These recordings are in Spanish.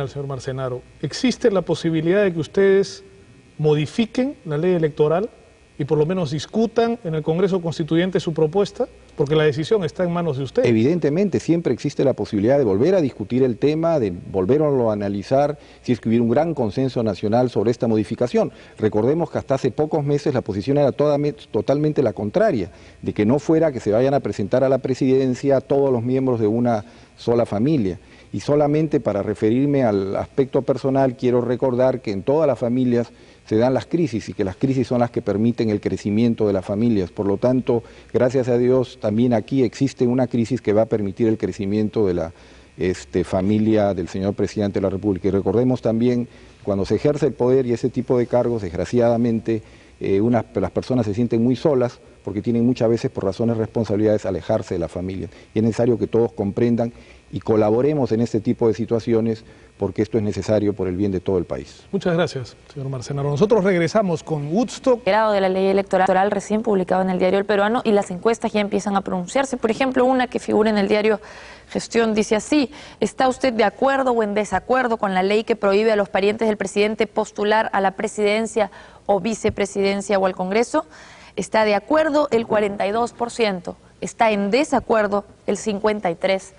Al señor Marcenaro, ¿existe la posibilidad de que ustedes modifiquen la ley electoral y por lo menos discutan en el Congreso Constituyente su propuesta? Porque la decisión está en manos de ustedes. Evidentemente, siempre existe la posibilidad de volver a discutir el tema, de volverlo a analizar, si es que hubiera un gran consenso nacional sobre esta modificación. Recordemos que hasta hace pocos meses la posición era totalmente la contraria, de que no fuera que se vayan a presentar a la presidencia todos los miembros de una sola familia. Y solamente para referirme al aspecto personal, quiero recordar que en todas las familias se dan las crisis y que las crisis son las que permiten el crecimiento de las familias. Por lo tanto, gracias a Dios, también aquí existe una crisis que va a permitir el crecimiento de la familia del señor presidente de la República. Y recordemos también, cuando se ejerce el poder y ese tipo de cargos, desgraciadamente, las personas se sienten muy solas porque tienen muchas veces, por razones de responsabilidades, alejarse de la familia. Y es necesario que todos comprendan y colaboremos en este tipo de situaciones porque esto es necesario por el bien de todo el país. Muchas gracias, señor Marcenaro. Nosotros regresamos con Woodstock. Grado de la ley electoral recién publicado en el diario El Peruano y las encuestas ya empiezan a pronunciarse. Por ejemplo, una que figura en el diario Gestión dice así: ¿está usted de acuerdo o en desacuerdo con la ley que prohíbe a los parientes del presidente postular a la presidencia o vicepresidencia o al Congreso? Está de acuerdo el 42%, está en desacuerdo el 53%.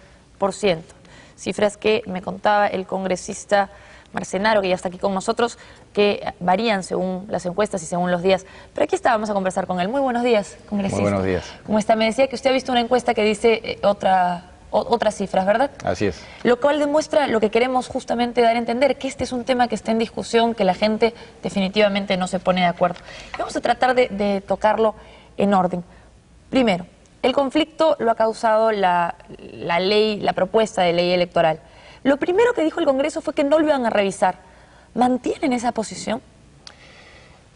Cifras que me contaba el congresista Marcenaro, que ya está aquí con nosotros, que varían según las encuestas y según los días. Pero aquí vamos a conversar con él. Muy buenos días, congresista. Muy buenos días. ¿Cómo está? Me decía que usted ha visto una encuesta que dice otras cifras, ¿verdad? Así es. Lo cual demuestra lo que queremos justamente dar a entender, que este es un tema que está en discusión, que la gente definitivamente no se pone de acuerdo. Y vamos a tratar de tocarlo en orden. Primero, el conflicto lo ha causado la propuesta de ley electoral. Lo primero que dijo el Congreso fue que no lo iban a revisar. ¿Mantienen esa posición?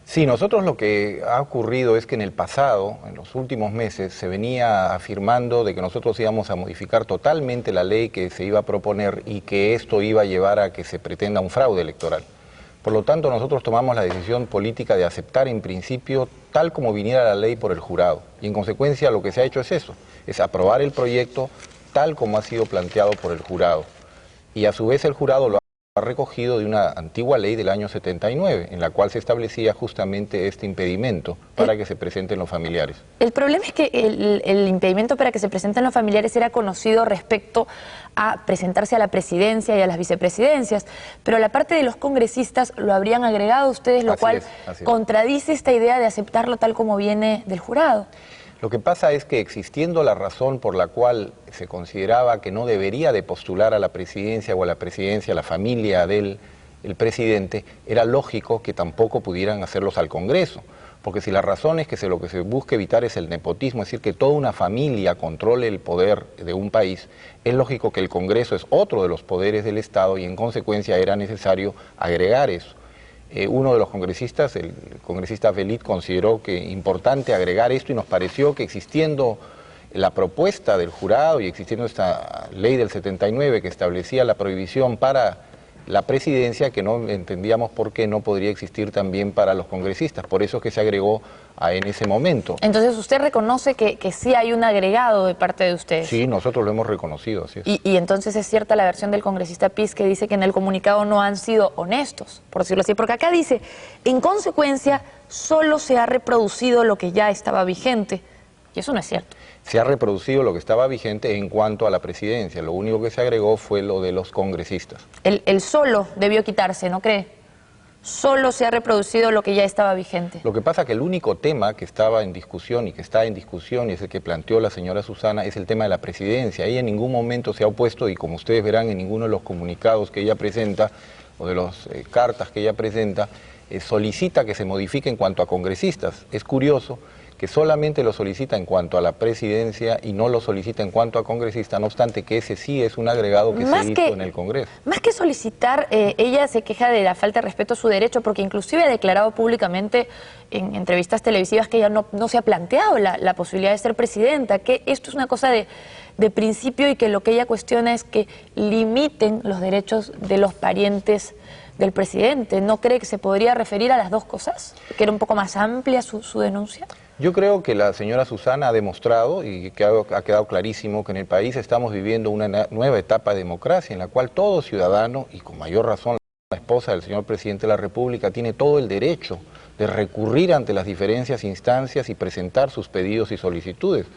Sí, nosotros lo que ha ocurrido es que en el pasado, en los últimos meses, se venía afirmando de que nosotros íbamos a modificar totalmente la ley que se iba a proponer y que esto iba a llevar a que se pretenda un fraude electoral. Por lo tanto, nosotros tomamos la decisión política de aceptar en principio tal como viniera la ley por el jurado. Y en consecuencia lo que se ha hecho es eso, es aprobar el proyecto tal como ha sido planteado por el jurado. Y a su vez el jurado lo ha recogido de una antigua ley del año 79, en la cual se establecía justamente este impedimento para que se presenten los familiares. El problema es que el impedimento para que se presenten los familiares era conocido respecto a presentarse a la presidencia y a las vicepresidencias, pero la parte de los congresistas lo habrían agregado ustedes, lo cual contradice esta idea de aceptarlo tal como viene del jurado. Lo que pasa es que existiendo la razón por la cual se consideraba que no debería de postular a la presidencia o a la presidencia la familia del presidente, era lógico que tampoco pudieran hacerlos al Congreso. Porque si la razón es que lo que se busca evitar es el nepotismo, es decir, que toda una familia controle el poder de un país, es lógico que el Congreso es otro de los poderes del Estado y en consecuencia era necesario agregar eso. Uno de los congresistas, el congresista Velit, consideró que importante agregar esto y nos pareció que existiendo la propuesta del jurado y existiendo esta ley del 79 que establecía la prohibición para la presidencia, que no entendíamos por qué no podría existir también para los congresistas. Por eso es que se agregó en ese momento. Entonces, ¿usted reconoce que sí hay un agregado de parte de ustedes? Sí, nosotros lo hemos reconocido, así es. Y entonces es cierta la versión del congresista Piz que dice que en el comunicado no han sido honestos, por decirlo así, porque acá dice, en consecuencia, solo se ha reproducido lo que ya estaba vigente, y eso no es cierto. Se ha reproducido lo que estaba vigente en cuanto a la presidencia. Lo único que se agregó fue lo de los congresistas. El solo debió quitarse, ¿no cree? Solo se ha reproducido lo que ya estaba vigente. Lo que pasa es que el único tema que estaba en discusión y que está en discusión y es el que planteó la señora Susana es el tema de la presidencia. Ella en ningún momento se ha opuesto y como ustedes verán en ninguno de los comunicados que ella presenta o de las cartas que ella presenta, solicita que se modifique en cuanto a congresistas. Es curioso que solamente lo solicita en cuanto a la presidencia y no lo solicita en cuanto a congresista, no obstante que ese sí es un agregado que se hizo en el Congreso. Más que solicitar, ella se queja de la falta de respeto a su derecho, porque inclusive ha declarado públicamente en entrevistas televisivas que ella no se ha planteado la posibilidad de ser presidenta, que esto es una cosa de de principio y que lo que ella cuestiona es que limiten los derechos de los parientes del presidente. ¿No cree que se podría referir a las dos cosas? ¿Que era un poco más amplia su denuncia? Yo creo que la señora Susana ha demostrado y que ha quedado clarísimo que en el país estamos viviendo una nueva etapa de democracia en la cual todo ciudadano, y con mayor razón la esposa del señor presidente de la República, tiene todo el derecho de recurrir ante las diferentes instancias y presentar sus pedidos y solicitudes.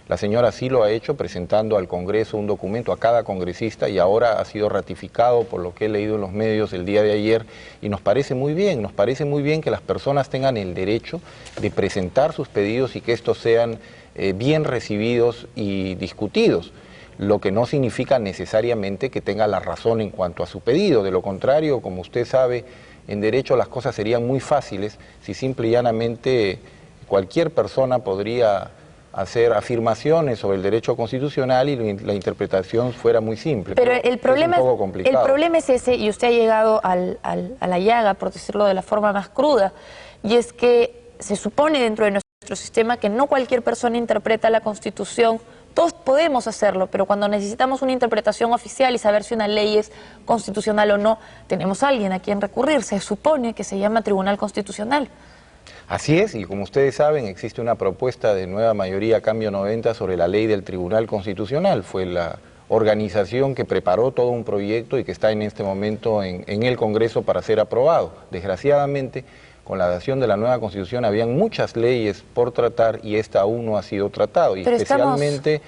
La señora sí lo ha hecho presentando al Congreso un documento a cada congresista y ahora ha sido ratificado por lo que he leído en los medios el día de ayer y nos parece muy bien que las personas tengan el derecho de presentar sus pedidos y que estos sean bien recibidos y discutidos, lo que no significa necesariamente que tenga la razón en cuanto a su pedido. De lo contrario, como usted sabe, en derecho las cosas serían muy fáciles si simple y llanamente cualquier persona podría hacer afirmaciones sobre el derecho constitucional y la interpretación fuera muy simple. Pero el problema es un poco complicado. El problema es ese, y usted ha llegado a la llaga, por decirlo de la forma más cruda, y es que se supone dentro de nuestro sistema que no cualquier persona interpreta la Constitución. Todos podemos hacerlo, pero cuando necesitamos una interpretación oficial y saber si una ley es constitucional o no, tenemos a alguien a quien recurrir. Se supone que se llama Tribunal Constitucional. Así es, y como ustedes saben, existe una propuesta de nueva mayoría Cambio 90 sobre la ley del Tribunal Constitucional. Fue la organización que preparó todo un proyecto y que está en este momento en el Congreso para ser aprobado. Desgraciadamente, con la adopción de la nueva Constitución habían muchas leyes por tratar y esta aún no ha sido tratado, y especialmente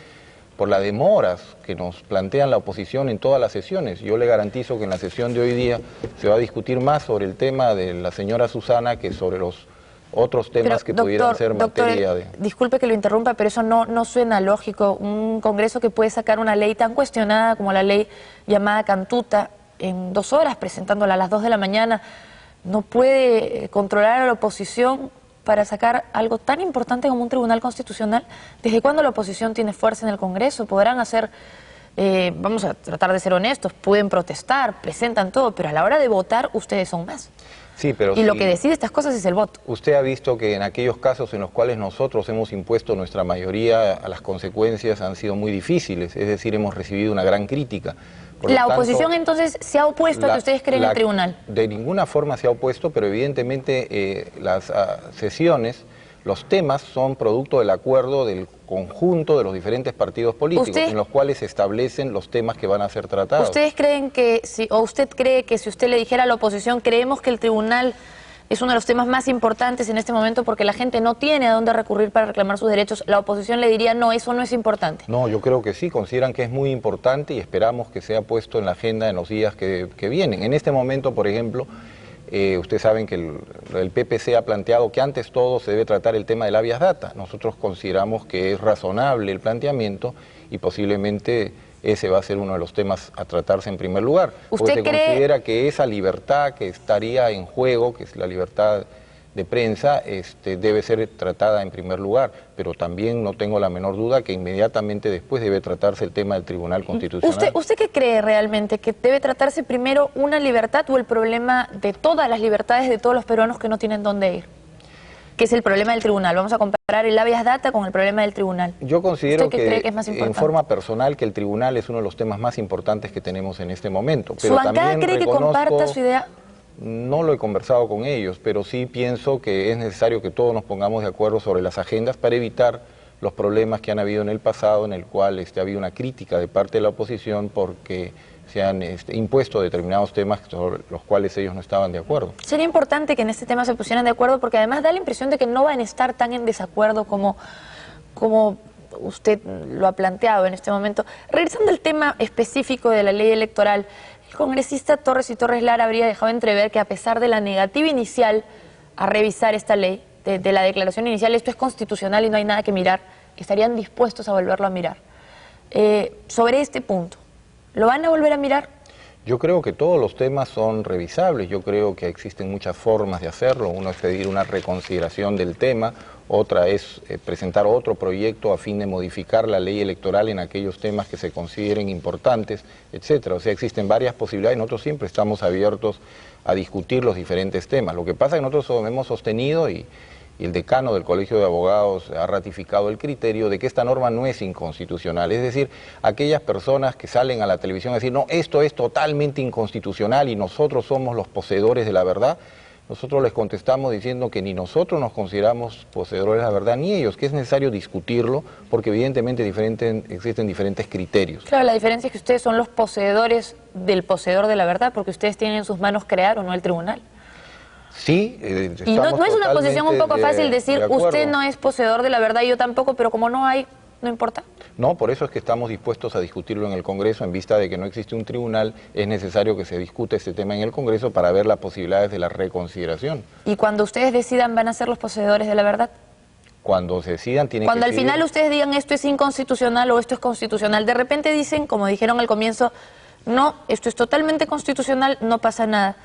por las demoras que nos plantean la oposición en todas las sesiones. Yo le garantizo que en la sesión de hoy día se va a discutir más sobre el tema de la señora Susana que sobre los otros temas que pudieran ser materia de... Disculpe que lo interrumpa, pero eso no suena lógico. Un Congreso que puede sacar una ley tan cuestionada como la ley llamada Cantuta en 2 horas, presentándola a las 2 de la mañana, no puede controlar a la oposición para sacar algo tan importante como un tribunal constitucional. ¿Desde cuándo la oposición tiene fuerza en el Congreso? Podrán hacer, vamos a tratar de ser honestos, pueden protestar, presentan todo, pero a la hora de votar ustedes son más. Sí, pero y lo que decide estas cosas es el voto. Usted ha visto que en aquellos casos en los cuales nosotros hemos impuesto nuestra mayoría, las consecuencias han sido muy difíciles, es decir, hemos recibido una gran crítica. ¿La oposición entonces se ha opuesto a que ustedes creen el tribunal? De ninguna forma se ha opuesto, pero evidentemente las sesiones, los temas son producto del acuerdo del conjunto de los diferentes partidos políticos, en los cuales se establecen los temas que van a ser tratados. ¿Ustedes creen que, o usted cree que si usted le dijera a la oposición, creemos que el tribunal es uno de los temas más importantes en este momento porque la gente no tiene a dónde recurrir para reclamar sus derechos, la oposición le diría, no, eso no es importante? No, yo creo que sí, consideran que es muy importante y esperamos que sea puesto en la agenda en los días que vienen. En este momento, por ejemplo, ustedes saben que el PPC ha planteado que antes todo se debe tratar el tema del habeas data. Nosotros consideramos que es razonable el planteamiento y posiblemente ese va a ser uno de los temas a tratarse en primer lugar. Porque se considera que esa libertad que estaría en juego, que es la libertad de prensa, debe ser tratada en primer lugar, pero también no tengo la menor duda que inmediatamente después debe tratarse el tema del Tribunal Constitucional. ¿Usted qué cree realmente? ¿Que debe tratarse primero una libertad o el problema de todas las libertades de todos los peruanos que no tienen dónde ir? ¿Qué es el problema del tribunal? Vamos a comparar el habeas data con el problema del tribunal. Yo considero que en forma personal que el tribunal es uno de los temas más importantes que tenemos en este momento. Pero ¿Su bancada cree que comparta su idea? No lo he conversado con ellos, pero sí pienso que es necesario que todos nos pongamos de acuerdo sobre las agendas para evitar los problemas que han habido en el pasado, en el cual ha habido una crítica de parte de la oposición porque se han impuesto determinados temas sobre los cuales ellos no estaban de acuerdo. Sería importante que en este tema se pusieran de acuerdo porque además da la impresión de que no van a estar tan en desacuerdo como usted lo ha planteado en este momento. Regresando al tema específico de la ley electoral, el congresista Torres y Torres Lara habría dejado entrever que a pesar de la negativa inicial a revisar esta ley, de la declaración inicial, esto es constitucional y no hay nada que mirar, estarían dispuestos a volverlo a mirar. Sobre este punto, ¿lo van a volver a mirar? Yo creo que todos los temas son revisables, yo creo que existen muchas formas de hacerlo. Uno es pedir una reconsideración del tema, otra es presentar otro proyecto a fin de modificar la ley electoral en aquellos temas que se consideren importantes, etcétera. O sea, existen varias posibilidades y nosotros siempre estamos abiertos a discutir los diferentes temas. Lo que pasa es que nosotros hemos sostenido y y el decano del Colegio de Abogados ha ratificado el criterio de que esta norma no es inconstitucional. Es decir, aquellas personas que salen a la televisión a decir, no, esto es totalmente inconstitucional y nosotros somos los poseedores de la verdad, nosotros les contestamos diciendo que ni nosotros nos consideramos poseedores de la verdad, ni ellos, que es necesario discutirlo, porque evidentemente existen diferentes criterios. Claro, la diferencia es que ustedes son los poseedores del poseedor de la verdad, porque ustedes tienen en sus manos crear o no el tribunal. Sí, y no es una posición un poco fácil decir, usted no es poseedor de la verdad y yo tampoco, pero como no hay, no importa. No, por eso es que estamos dispuestos a discutirlo en el Congreso, en vista de que no existe un tribunal, es necesario que se discute este tema en el Congreso para ver las posibilidades de la reconsideración. ¿Y cuando ustedes decidan van a ser los poseedores de la verdad? Cuando se decidan tienen que Cuando al decidir. final ustedes digan esto es inconstitucional o esto es constitucional, de repente dicen, como dijeron al comienzo, no, esto es totalmente constitucional, no pasa nada.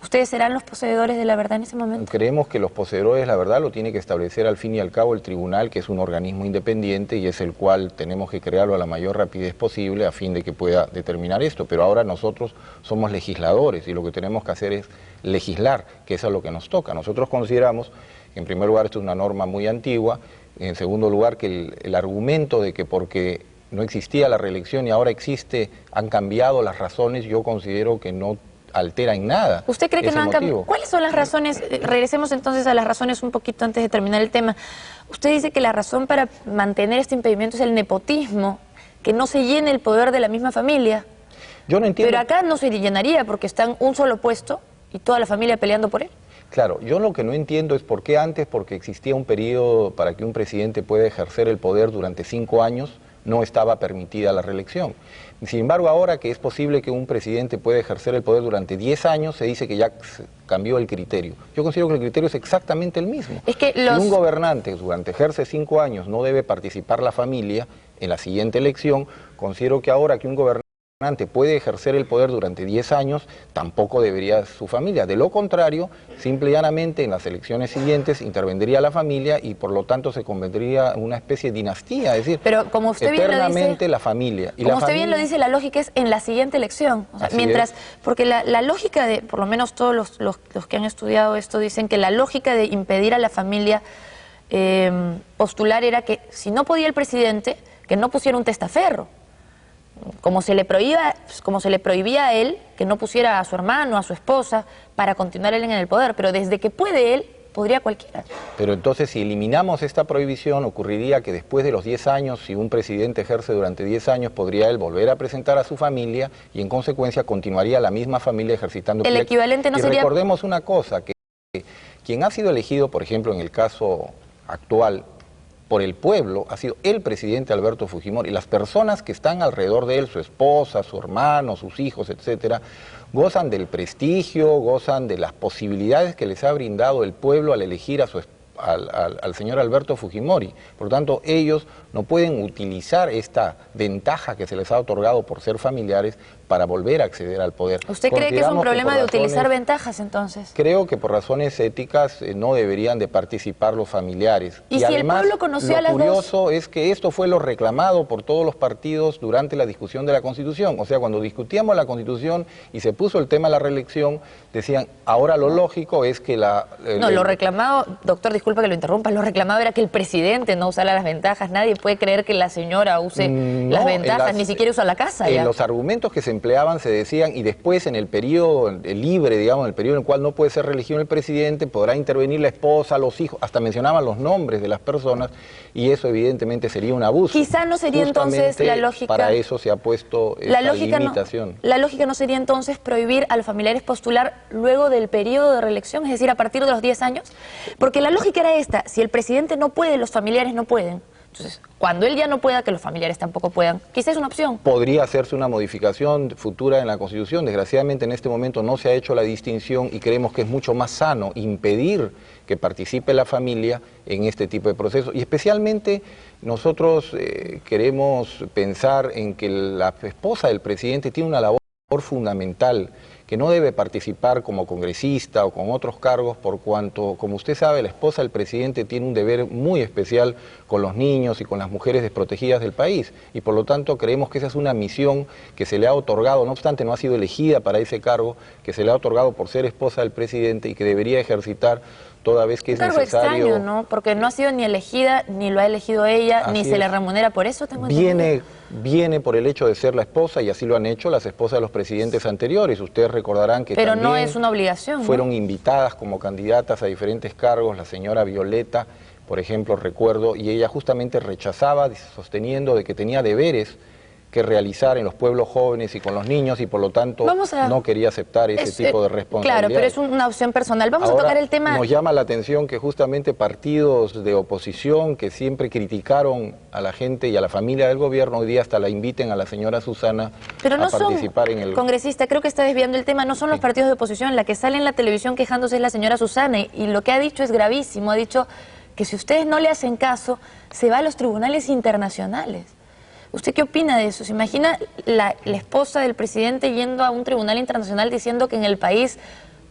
¿Ustedes serán los poseedores de la verdad en ese momento? Creemos que los poseedores de la verdad lo tiene que establecer al fin y al cabo el tribunal, que es un organismo independiente y es el cual tenemos que crearlo a la mayor rapidez posible a fin de que pueda determinar esto. Pero ahora nosotros somos legisladores y lo que tenemos que hacer es legislar, que eso es lo que nos toca. Nosotros consideramos, en primer lugar, esto es una norma muy antigua, en segundo lugar, que el argumento de que porque no existía la reelección y ahora existe, han cambiado las razones, yo considero que no altera en nada. ¿Usted cree que no han cambiado? ¿Cuáles son las razones? Regresemos entonces a las razones un poquito antes de terminar el tema. Usted dice que la razón para mantener este impedimento es el nepotismo, que no se llene el poder de la misma familia. Yo no entiendo. Pero acá no se llenaría porque están un solo puesto y toda la familia peleando por él. Claro, yo lo que no entiendo es por qué antes, porque existía un periodo para que un presidente pueda ejercer el poder durante 5 años, no estaba permitida la reelección. Sin embargo, ahora que es posible que un presidente pueda ejercer el poder durante 10 años, se dice que ya cambió el criterio. Yo considero que el criterio es exactamente el mismo. Es que Si un gobernante durante ejerce 5 años no debe participar la familia en la siguiente elección, considero que ahora que un gobernante puede ejercer el poder durante 10 años, tampoco debería su familia. De lo contrario, simple y llanamente en las elecciones siguientes intervendría la familia y por lo tanto se convendría una especie de dinastía, es decir, pero como usted eternamente bien lo dice, la familia. Y como la usted familia, bien lo dice, la lógica es en la siguiente elección. O sea, mientras, porque la lógica de, por lo menos todos los que han estudiado esto dicen que la lógica de impedir a la familia postular era que si no podía el presidente, que no pusiera un testaferro. Como se le prohibía a él que no pusiera a su hermano, a su esposa, para continuar él en el poder, pero desde que puede él, podría cualquiera. Pero entonces si eliminamos esta prohibición, ocurriría que después de los 10 años, si un presidente ejerce durante 10 años, podría él volver a presentar a su familia y en consecuencia continuaría la misma familia ejercitando el equivalente no sería... Recordemos una cosa, que quien ha sido elegido, por ejemplo, en el caso actual, por el pueblo, ha sido el presidente Alberto Fujimori, y las personas que están alrededor de él, su esposa, su hermano, sus hijos, etcétera, gozan del prestigio, gozan de las posibilidades que les ha brindado el pueblo al elegir a al señor Alberto Fujimori. Por lo tanto, ellos no pueden utilizar esta ventaja que se les ha otorgado por ser familiares para volver a acceder al poder. ¿Usted cree que es un problema de utilizar ventajas entonces? Creo que por razones éticas no deberían de participar los familiares. Y si además, el pueblo conoció a las dos... Lo curioso es que esto fue lo reclamado por todos los partidos durante la discusión de la Constitución. O sea, cuando discutíamos la Constitución y se puso el tema de la reelección, decían, ahora lo lógico es que lo reclamado, doctor, disculpa que lo interrumpa, lo reclamado era que el presidente no usara las ventajas. Nadie puede creer que la señora use las ventajas, ni siquiera usa la casa. En los argumentos que se empleaban se decían, y después en el periodo libre, digamos, en el periodo en el cual no puede ser reelegido el presidente, podrá intervenir la esposa, los hijos, hasta mencionaban los nombres de las personas, y eso evidentemente sería un abuso. Quizá no sería entonces la lógica... Para eso se ha puesto esta limitación. La lógica no sería entonces prohibir a los familiares postular luego del periodo de reelección, es decir, a partir de los 10 años, porque la lógica era esta: si el presidente no puede, los familiares no pueden. Entonces, cuando él ya no pueda, que los familiares tampoco puedan. Quizás es una opción. Podría hacerse una modificación futura en la Constitución. Desgraciadamente en este momento no se ha hecho la distinción y creemos que es mucho más sano impedir que participe la familia en este tipo de procesos. Y especialmente nosotros queremos pensar en que la esposa del presidente tiene una labor fundamental, que no debe participar como congresista o con otros cargos por cuanto, como usted sabe, la esposa del presidente tiene un deber muy especial con los niños y con las mujeres desprotegidas del país y por lo tanto creemos que esa es una misión que se le ha otorgado, no obstante no ha sido elegida para ese cargo, que se le ha otorgado por ser esposa del presidente y que debería ejercitar toda vez que es necesario. Un cargo extraño, ¿no? Porque no ha sido ni elegida, ni lo ha elegido ella, ni se le remunera por eso, tengo entendido. Viene por el hecho de ser la esposa, y así lo han hecho las esposas de los presidentes anteriores. Ustedes recordarán que pero también no es una obligación, fueron invitadas como candidatas a diferentes cargos, la señora Violeta, por ejemplo, recuerdo, y ella justamente rechazaba, sosteniendo de que tenía deberes que realizar en los pueblos jóvenes y con los niños y por lo tanto no quería aceptar ese tipo de responsabilidad. Claro, pero es una opción personal. Vamos a tocar el tema. Nos llama la atención que justamente partidos de oposición que siempre criticaron a la gente y a la familia del gobierno, hoy día hasta la inviten a la señora Susana a participar en el... Congresista, creo que está desviando el tema, no son los partidos de oposición, la que sale en la televisión quejándose es la señora Susana y lo que ha dicho es gravísimo, ha dicho que si ustedes no le hacen caso, se va a los tribunales internacionales. ¿Usted qué opina de eso? ¿Se imagina la esposa del presidente yendo a un tribunal internacional diciendo que en el país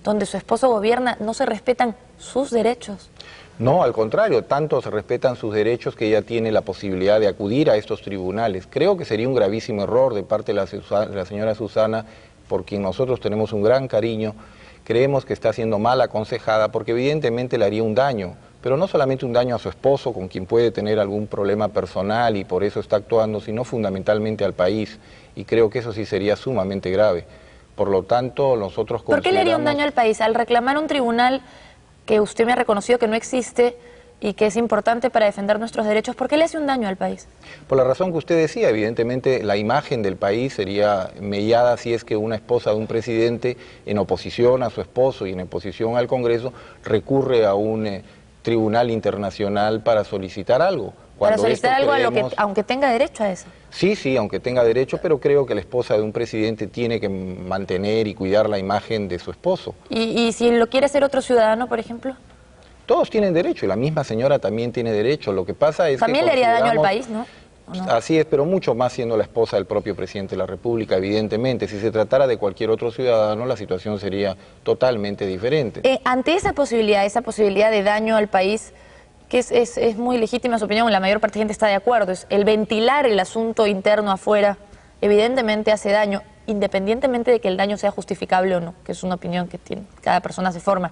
donde su esposo gobierna no se respetan sus derechos? No, al contrario, tanto se respetan sus derechos que ella tiene la posibilidad de acudir a estos tribunales. Creo que sería un gravísimo error de parte de la señora Susana, por quien nosotros tenemos un gran cariño. Creemos que está siendo mal aconsejada porque evidentemente le haría un daño. Pero no solamente un daño a su esposo, con quien puede tener algún problema personal y por eso está actuando, sino fundamentalmente al país. Y creo que eso sí sería sumamente grave. Por lo tanto, nosotros consideramos... ¿Por qué le haría un daño al país? Al reclamar un tribunal que usted me ha reconocido que no existe y que es importante para defender nuestros derechos, ¿por qué le hace un daño al país? Por la razón que usted decía, evidentemente la imagen del país sería mellada si es que una esposa de un presidente en oposición a su esposo y en oposición al Congreso recurre a un... tribunal internacional para solicitar algo. Para solicitar algo a lo que, aunque tenga derecho a eso. Sí, aunque tenga derecho, pero creo que la esposa de un presidente tiene que mantener y cuidar la imagen de su esposo. ¿Y si lo quiere hacer otro ciudadano, por ejemplo? Todos tienen derecho, y la misma señora también tiene derecho. Lo que pasa es también que le haría daño al país, ¿no? ¿No? Así es, pero mucho más siendo la esposa del propio presidente de la República, evidentemente. Si se tratara de cualquier otro ciudadano, la situación sería totalmente diferente. Ante esa posibilidad de daño al país, que es muy legítima su opinión, la mayor parte de gente está de acuerdo, es el ventilar el asunto interno afuera, evidentemente hace daño, independientemente de que el daño sea justificable o no, que es una opinión que tiene, cada persona se forma.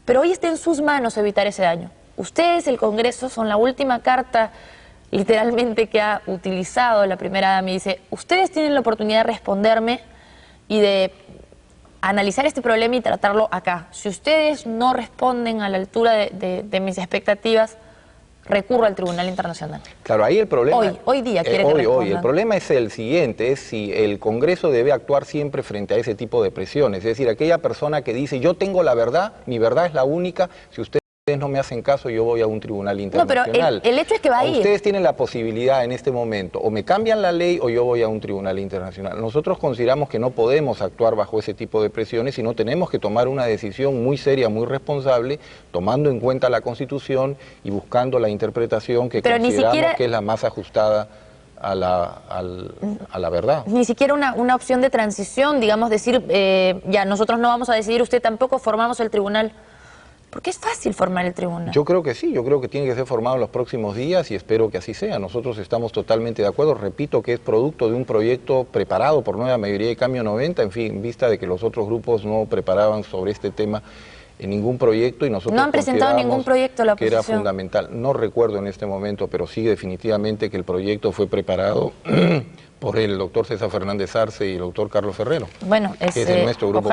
Pero hoy está en sus manos evitar ese daño. Ustedes, el Congreso, son la última carta literalmente que ha utilizado la primera dama y dice, ustedes tienen la oportunidad de responderme y de analizar este problema y tratarlo acá. Si ustedes no responden a la altura de mis expectativas, recurro al Tribunal Internacional. Claro, ahí el problema... Hoy día quiere que respondan. Hoy, el problema es el siguiente, es si el Congreso debe actuar siempre frente a ese tipo de presiones. Es decir, aquella persona que dice, yo tengo la verdad, mi verdad es la única, si ustedes no me hacen caso, yo voy a un tribunal internacional. No, pero el hecho es que va a ir. Ustedes tienen la posibilidad en este momento, o me cambian la ley o yo voy a un tribunal internacional. Nosotros consideramos que no podemos actuar bajo ese tipo de presiones, sino tenemos que tomar una decisión muy seria, muy responsable, tomando en cuenta la Constitución y buscando la interpretación que consideramos que es la más ajustada a la verdad. Ni siquiera una opción de transición, digamos, decir, ya nosotros no vamos a decidir, usted tampoco, formamos el tribunal. Porque es fácil formar el tribunal. Yo creo que sí, yo creo que tiene que ser formado en los próximos días y espero que así sea. Nosotros estamos totalmente de acuerdo. Repito que es producto de un proyecto preparado por Nueva Mayoría y Cambio 90, en fin, en vista de que los otros grupos no preparaban sobre este tema en ningún proyecto y nosotros no han presentado ningún proyecto la oposición. Que era fundamental. No recuerdo en este momento, pero sí definitivamente que el proyecto fue preparado por el doctor César Fernández Arce y el doctor Carlos Ferrero. Bueno, que es nuestro grupo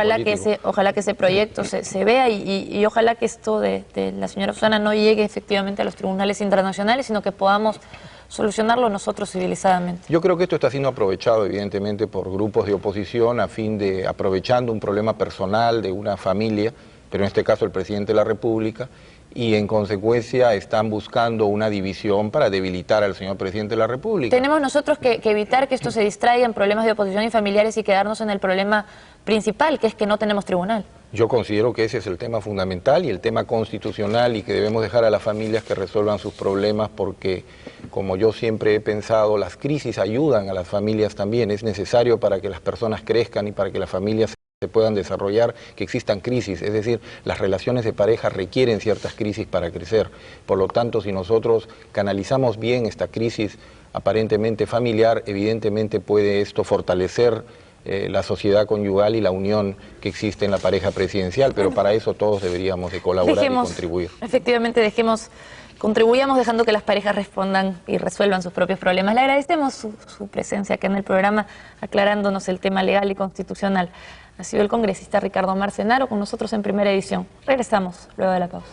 ojalá que ese proyecto se vea y ojalá que esto de la señora Susana no llegue efectivamente a los tribunales internacionales, sino que podamos solucionarlo nosotros civilizadamente. Yo creo que esto está siendo aprovechado evidentemente por grupos de oposición a fin de, aprovechando un problema personal de una familia, pero en este caso el presidente de la República, y en consecuencia están buscando una división para debilitar al señor presidente de la República. Tenemos nosotros que evitar que esto se distraiga en problemas de oposición y familiares y quedarnos en el problema principal, que es que no tenemos tribunal. Yo considero que ese es el tema fundamental y el tema constitucional, y que debemos dejar a las familias que resuelvan sus problemas, porque, como yo siempre he pensado, las crisis ayudan a las familias también. Es necesario para que las personas crezcan y para que las familias se puedan desarrollar, que existan crisis. Es decir, las relaciones de pareja requieren ciertas crisis para crecer. Por lo tanto, si nosotros canalizamos bien esta crisis aparentemente familiar, evidentemente puede esto fortalecer la sociedad conyugal y la unión que existe en la pareja presidencial, pero para eso todos deberíamos de colaborar y contribuir. Efectivamente, contribuyamos dejando que las parejas respondan y resuelvan sus propios problemas. Le agradecemos su presencia acá en el programa, aclarándonos el tema legal y constitucional. Ha sido el congresista Ricardo Marcenaro con nosotros en Primera Edición. Regresamos luego de la pausa.